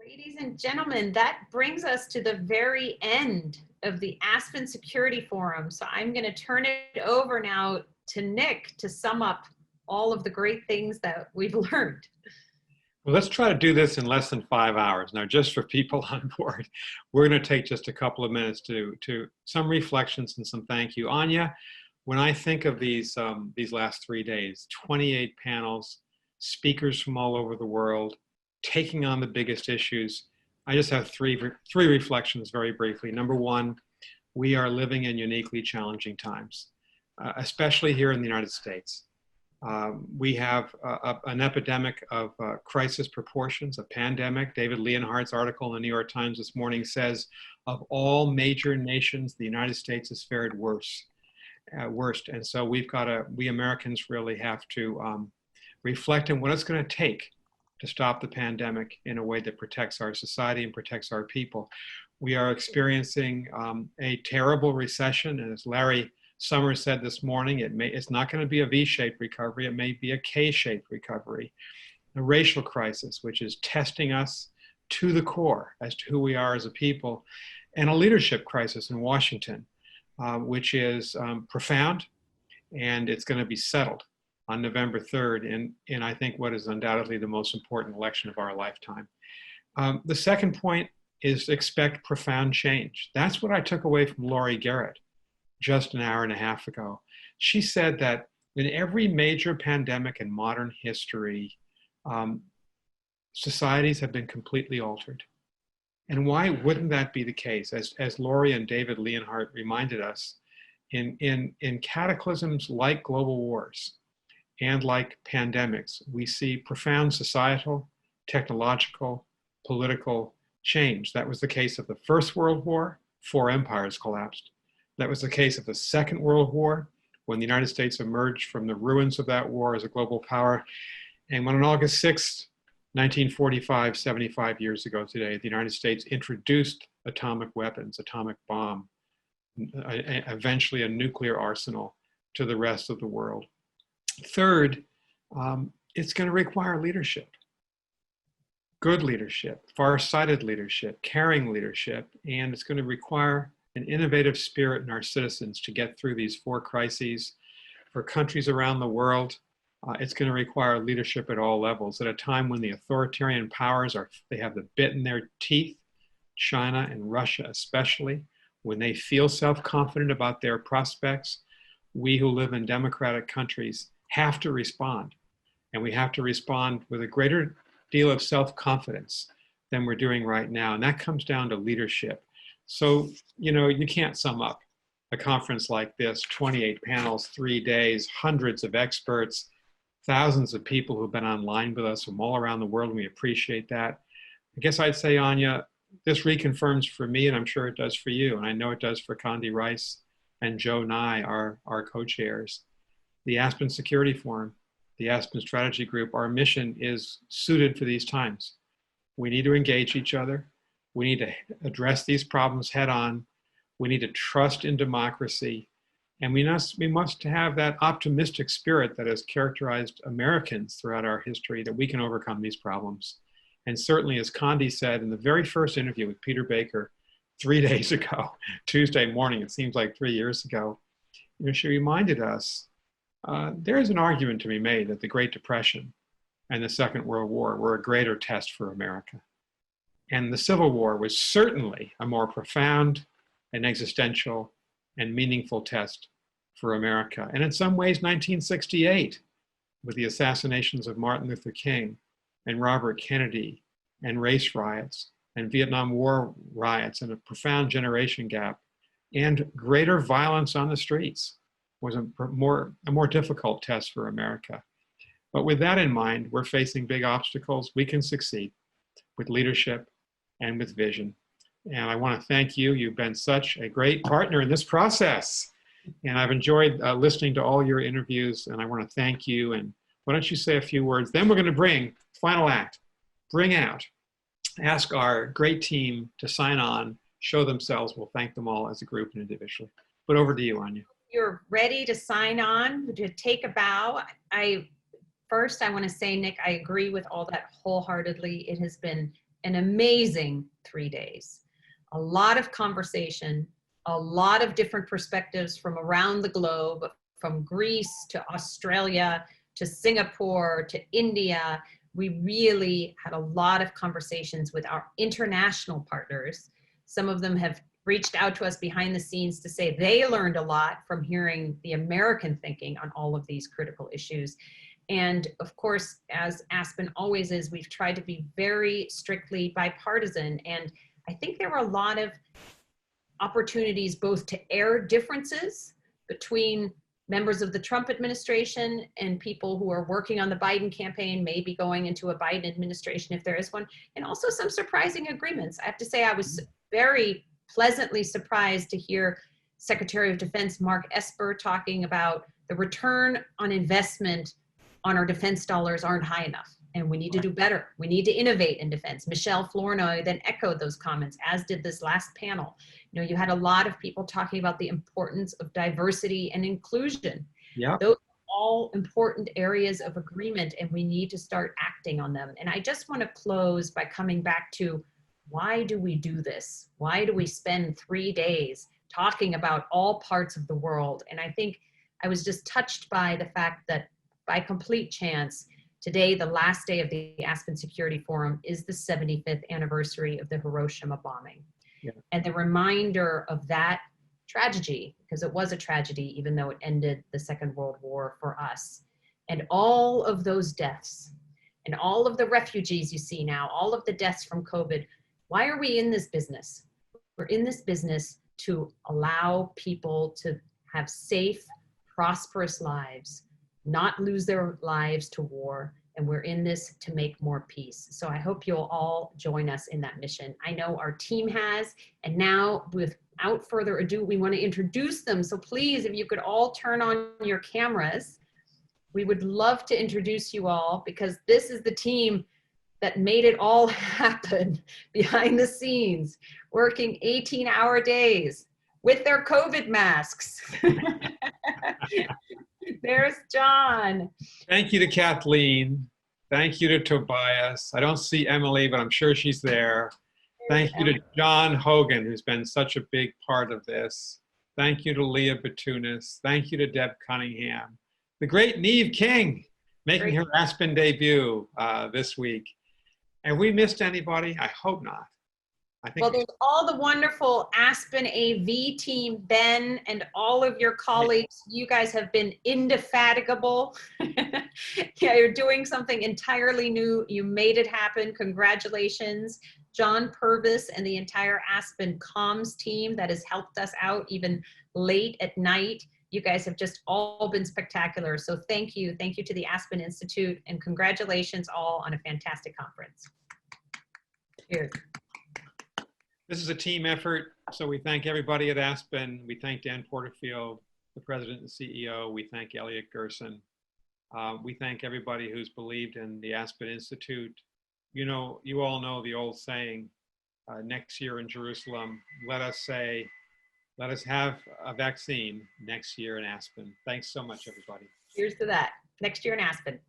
Ladies and gentlemen, that brings us to the very end of the Aspen Security Forum. So I'm going to turn it over now to Nick to sum up all of the great things that we've learned. Well, let's try to do this in less than 5 hours. Now, just for people on board, we're going to take just a couple of minutes to some reflections and some thank you. Anja, when I think of these last 3 days, 28 panels, speakers from all over the world, taking on the biggest issues, I just have three reflections very briefly. Number one, we are living in uniquely challenging times, especially here in the United States. We have an epidemic of crisis proportions, a pandemic. David Leonhardt's article in the New York Times this morning says, of all major nations, the United States has fared worst. And so we Americans really have to reflect on what it's going to take to stop the pandemic in a way that protects our society and protects our people. We are experiencing a terrible recession, and as Larry Summers said this morning, it's not going to be a V-shaped recovery, it may be a K-shaped recovery. A racial crisis, which is testing us to the core as to who we are as a people, and a leadership crisis in Washington, which is profound, and it's going to be settled on November 3rd in I think what is undoubtedly the most important election of our lifetime. The second point is expect profound change. That's what I took away from Laurie Garrett just an hour and a half ago. She said that in every major pandemic in modern history, societies have been completely altered. And why wouldn't that be the case? As Laurie and David Leonhardt reminded us, in cataclysms like global wars and like pandemics, we see profound societal, technological, political change. That was the case of the First World War, 4 empires collapsed. That was the case of the Second World War, when the United States emerged from the ruins of that war as a global power. And when on August 6th, 1945, 75 years ago today, the United States introduced atomic weapons, atomic bomb, eventually a nuclear arsenal to the rest of the world. Third, it's going to require leadership. Good leadership, far-sighted leadership, caring leadership, and it's going to require an innovative spirit in our citizens to get through these 4 crises. For countries around the world, it's going to require leadership at all levels at a time when the authoritarian powers they have the bit in their teeth, China and Russia especially, when they feel self-confident about their prospects. We who live in democratic countries have to respond, and we have to respond with a greater deal of self-confidence than we're doing right now, and that comes down to leadership. So, you can't sum up a conference like this, 28 panels, 3 days, hundreds of experts, thousands of people who've been online with us from all around the world, and we appreciate that. I guess I'd say, Anja, this reconfirms for me, and I'm sure it does for you, and I know it does for Condi Rice and Joe Nye, our co-chairs. The Aspen Security Forum, the Aspen Strategy Group, our mission is suited for these times. We need to engage each other. We need to address these problems head on. We need to trust in democracy. And we must have that optimistic spirit that has characterized Americans throughout our history, that we can overcome these problems. And certainly, as Condi said in the very first interview with Peter Baker 3 days ago, Tuesday morning, it seems like 3 years ago, she reminded us there is an argument to be made that the Great Depression and the Second World War were a greater test for America. And the Civil War was certainly a more profound and existential and meaningful test for America. And in some ways, 1968, with the assassinations of Martin Luther King and Robert Kennedy and race riots and Vietnam War riots and a profound generation gap and greater violence on the streets was a more difficult test for America. But with that in mind, we're facing big obstacles. We can succeed with leadership and with vision. And I want to thank you. You've been such a great partner in this process. And I've enjoyed listening to all your interviews, and I want to thank you. And why don't you say a few words? Then we're going to bring, final act, bring out, ask our great team to sign on, show themselves. We'll thank them all as a group and individually. But over to you, Anja. You're ready to sign on, to take a bow. First, I want to say, Nick, I agree with all that wholeheartedly. It has been an amazing 3 days. A lot of conversation, a lot of different perspectives from around the globe, from Greece to Australia to Singapore to India. We really had a lot of conversations with our international partners. Some of them have reached out to us behind the scenes to say they learned a lot from hearing the American thinking on all of these critical issues. And of course, as Aspen always is, we've tried to be very strictly bipartisan. And I think there were a lot of opportunities both to air differences between members of the Trump administration and people who are working on the Biden campaign, maybe going into a Biden administration if there is one, and also some surprising agreements. I have to say I was very pleasantly surprised to hear Secretary of Defense Mark Esper talking about the return on investment on our defense dollars aren't high enough, and we need to do better. We need to innovate in defense. Michelle Flournoy then echoed those comments, as did this last panel. You know, you had a lot of people talking about the importance of diversity and inclusion. Yeah. Those are all important areas of agreement, and we need to start acting on them. And I just want to close by coming back to, why do we do this? Why do we spend 3 days talking about all parts of the world? And I think I was just touched by the fact that by complete chance, today, the last day of the Aspen Security Forum, is the 75th anniversary of the Hiroshima bombing. Yeah. And the reminder of that tragedy, because it was a tragedy, even though it ended the Second World War for us, and all of those deaths, and all of the refugees you see now, all of the deaths from COVID. Why are we in this business? We're in this business to allow people to have safe, prosperous lives, not lose their lives to war, and we're in this to make more peace. So I hope you'll all join us in that mission. I know our team has, and now without further ado, we want to introduce them. So please, if you could all turn on your cameras, we would love to introduce you all, because this is the team that made it all happen behind the scenes, working 18-hour days with their COVID masks. There's John. Thank you to Kathleen. Thank you to Tobias. I don't see Emily, but I'm sure she's there. Thank you to John Hogan, who's been such a big part of this. Thank you to Leah Batunis. Thank you to Deb Cunningham. The great Neve King, making her Aspen debut this week. Have we missed anybody? I hope not. Well, there's all the wonderful Aspen AV team, Ben, and all of your colleagues. You guys have been indefatigable. Yeah, you're doing something entirely new. You made it happen. Congratulations. John Purvis and the entire Aspen comms team that has helped us out even late at night. You guys have just all been spectacular. So thank you. Thank you to the Aspen Institute, and congratulations all on a fantastic conference. Cheers. This is a team effort, so we thank everybody at Aspen. We thank Dan Porterfield, the president and CEO. We thank Elliot Gerson. We thank everybody who's believed in the Aspen Institute. You know, you all know the old saying, next year in Jerusalem, let us have a vaccine next year in Aspen. Thanks so much, everybody. Here's to that. Next year in Aspen.